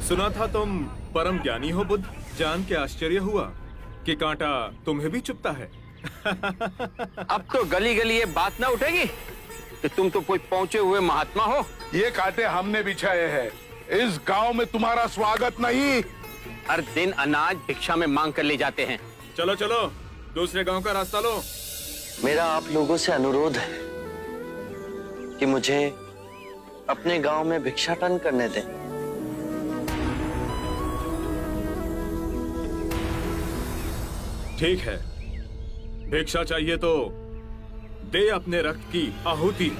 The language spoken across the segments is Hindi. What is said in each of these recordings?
सुना था तुम परम ज्ञानी हो बुद्ध। जान के आश्चर्य हुआ कि कांटा तुम्हें भी चुभता है। अब तो गली गली ये बात ना उठेगी कि तुम तो कोई पहुंचे हुए महात्मा हो। ये कांटे हमने बिछाए हैं। इस गांव में तुम्हारा स्वागत नहीं। हर दिन अनाज भिक्षा में मांग कर ले जाते हैं। चलो चलो, दूसरे गांव का रास्ता लो। मेरा आप लोगों से अनुरोध है कि मुझे अपने गांव में भिक्षाटन करने दें। ठीक है, भिक्षा चाहिए तो दे अपने रक्त की आहुति।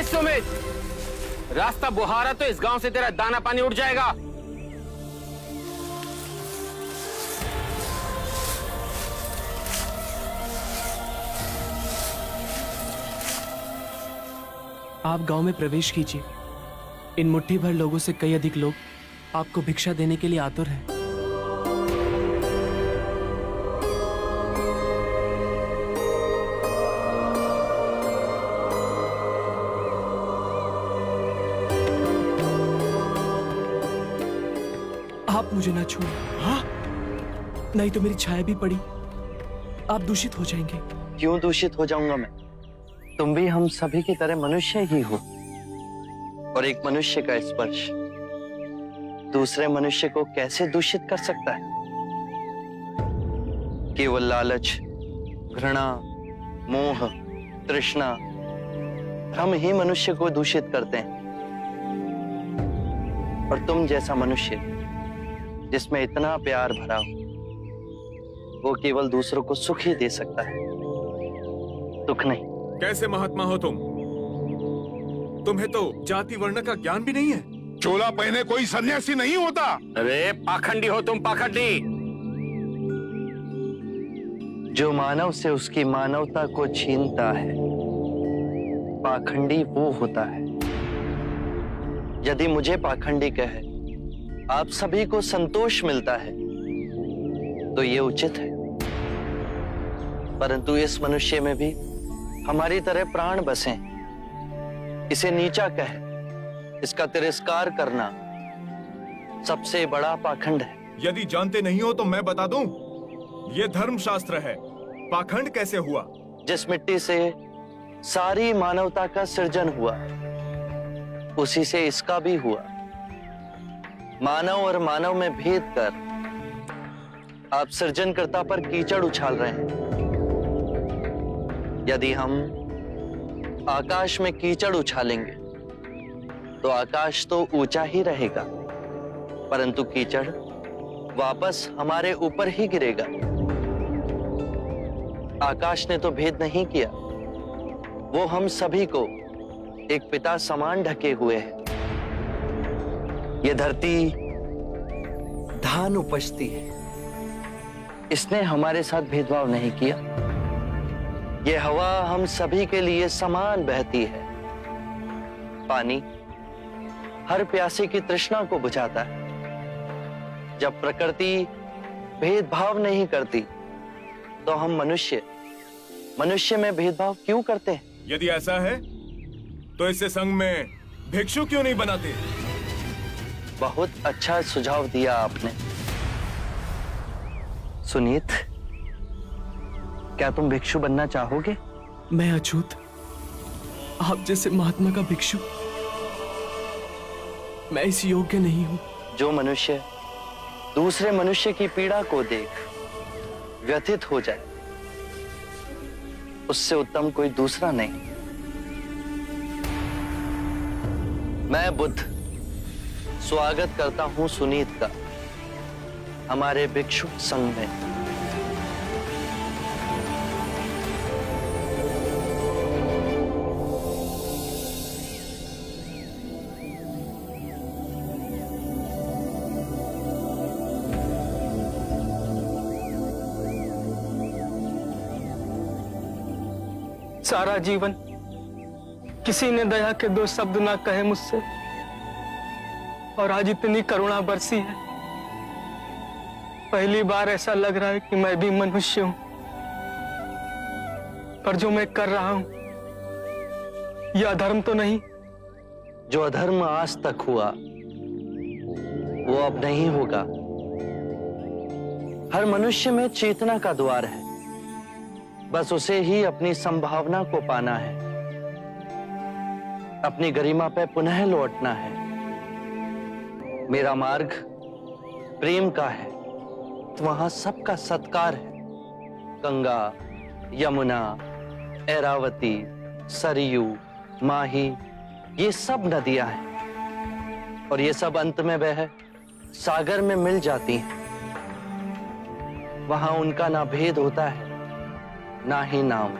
सुमित, रास्ता बुहारा तो इस गांव से तेरा दाना पानी उठ जाएगा। आप गांव में प्रवेश कीजिए। इन मुट्ठी भर लोगों से कई अधिक लोग आपको भिक्षा देने के लिए आतुर हैं। आप मुझे ना छूए। हाँ, नहीं तो मेरी छाया भी पड़ी आप दूषित हो जाएंगे। क्यों दूषित हो जाऊंगा मैं? तुम भी हम सभी की तरह मनुष्य ही हो, और एक मनुष्य का स्पर्श दूसरे मनुष्य को कैसे दूषित कर सकता है? केवल लालच, घृणा, मोह, तृष्णा, भ्रम ही मनुष्य को दूषित करते हैं। और तुम जैसा मनुष्य जिसमें इतना प्यार भरा हो, वो केवल दूसरों को सुख ही दे सकता है, दुख नहीं। कैसे महात्मा हो तुम? तुम्हें तो जाति वर्ण का ज्ञान भी नहीं है। चोला पहने कोई सन्यासी नहीं होता। अरे पाखंडी हो तुम, पाखंडी। जो मानव से उसकी मानवता को छीनता है, पाखंडी वो होता है। यदि मुझे पाखंडी कहे आप सभी को संतोष मिलता है तो ये उचित है, परंतु इस मनुष्य में भी हमारी तरह प्राण बसे। इसे नीचा कहे, इसका तिरस्कार करना सबसे बड़ा पाखंड है। यदि जानते नहीं हो तो मैं बता दूं, ये धर्मशास्त्र है। पाखंड कैसे हुआ? जिस मिट्टी से सारी मानवता का सृजन हुआ उसी से इसका भी हुआ। मानव और मानव में भेद कर आप सृजनकर्ता पर कीचड़ उछाल रहे हैं। यदि हम आकाश में कीचड़ उछालेंगे तो आकाश तो ऊंचा ही रहेगा, परंतु कीचड़ वापस हमारे ऊपर ही गिरेगा। आकाश ने तो भेद नहीं किया, वो हम सभी को एक पिता समान ढके हुए है। ये धरती धान उपजती है, इसने हमारे साथ भेदभाव नहीं किया। ये हवा हम सभी के लिए समान बहती है। पानी हर प्यासे की तृष्णा को बुझाता है। जब प्रकृति भेदभाव नहीं करती तो हम मनुष्य में भेदभाव क्यों करते हैं? यदि ऐसा है तो इससे संघ में भिक्षु क्यों नहीं बनाते? बहुत अच्छा सुझाव दिया आपने। सुनीत, क्या तुम भिक्षु बनना चाहोगे? मैं अछूत, आप जैसे महात्मा का भिक्षु मैं इस योग्य नहीं हूं। जो मनुष्य दूसरे मनुष्य की पीड़ा को देख व्यथित हो जाए, उससे उत्तम कोई दूसरा नहीं। मैं बुद्ध स्वागत करता हूं सुनीत का हमारे भिक्षु संघ में। सारा जीवन किसी ने दया के दो शब्द ना कहे मुझसे, और आज इतनी करुणा बरसी है। पहली बार ऐसा लग रहा है कि मैं भी मनुष्य हूं, पर जो मैं कर रहा हूं यह अधर्म तो नहीं? जो अधर्म आज तक हुआ वो अब नहीं होगा। हर मनुष्य में चेतना का द्वार है, बस उसे ही अपनी संभावना को पाना है, अपनी गरिमा पे पुनः लौटना है। मेरा मार्ग प्रेम का है, वहां सबका सत्कार है। गंगा, यमुना, ऐरावती, सरयू, माही, ये सब नदियां हैं, और ये सब अंत में वह सागर में मिल जाती हैं। वहां उनका ना भेद होता है, ना ही नाम।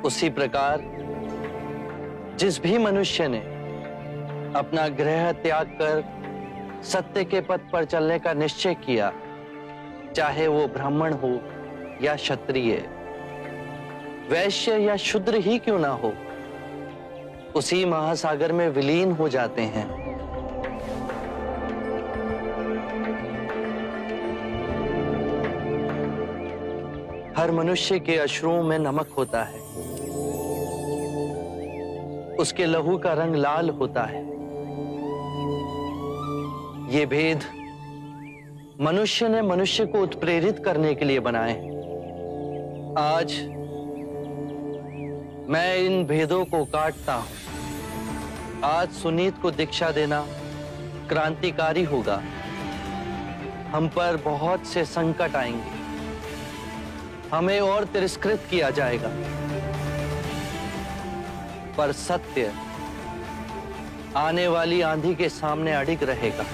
उसी प्रकार जिस भी मनुष्य ने अपना गृह त्याग कर सत्य के पथ पर चलने का निश्चय किया, चाहे वो ब्राह्मण हो या क्षत्रिय, वैश्य या शूद्र ही क्यों ना हो, उसी महासागर में विलीन हो जाते हैं। हर मनुष्य के अश्रुओं में नमक होता है, उसके लहू का रंग लाल होता है। ये भेद मनुष्य ने मनुष्य को उत्प्रेरित करने के लिए बनाए। आज मैं इन भेदों को काटता हूं। आज सुनीत को दीक्षा देना क्रांतिकारी होगा। हम पर बहुत से संकट आएंगे, हमें और तिरस्कृत किया जाएगा, पर सत्य आने वाली आंधी के सामने अडिग रहेगा।